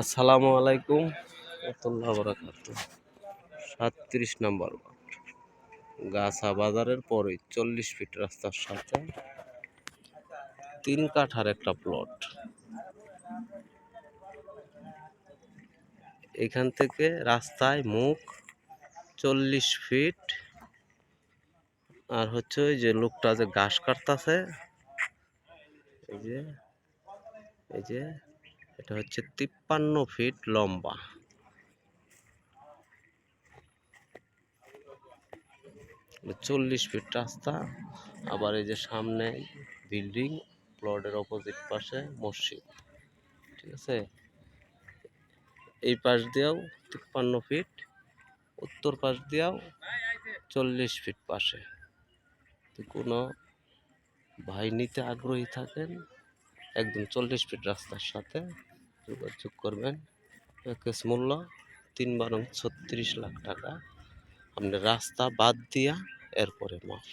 আসসালামু আলাইকুম রাহমাতুল্লাহি ওয়া বারাকাতুহু। 37 নম্বর ওয়ার্ড, গাছা বাজারের পরে 40 ফিট রাস্তার সাথে 3 কাঠার একটা প্লট। এখান থেকে রাস্তায় মুখ 40 ফিট। আর হচ্ছে ওই যে লোকটা যে ঘাস কাটতাছে, এই যে এটা হচ্ছে 53 ফিট লম্বা। চল্লিশ ফিট রাস্তা। আবার এই যে সামনে বিল্ডিং, প্লটের অপোজিট পাশে মসজিদ। ঠিক আছে, এই পাশ দিয়েও 53 ফিট, উত্তর পাশ দিয়েও 40 ফিট পাশে। তো কোনো ভাই নিতে আগ্রহী থাকেন, একদম 40 ফিট রাস্তার সাথে যোগাযোগ করবেন। প্যাকেজ মূল্য 3 বারং 36 লাখ টাকা। আপনি রাস্তা বাদ দিয়া এরপরে মাফ।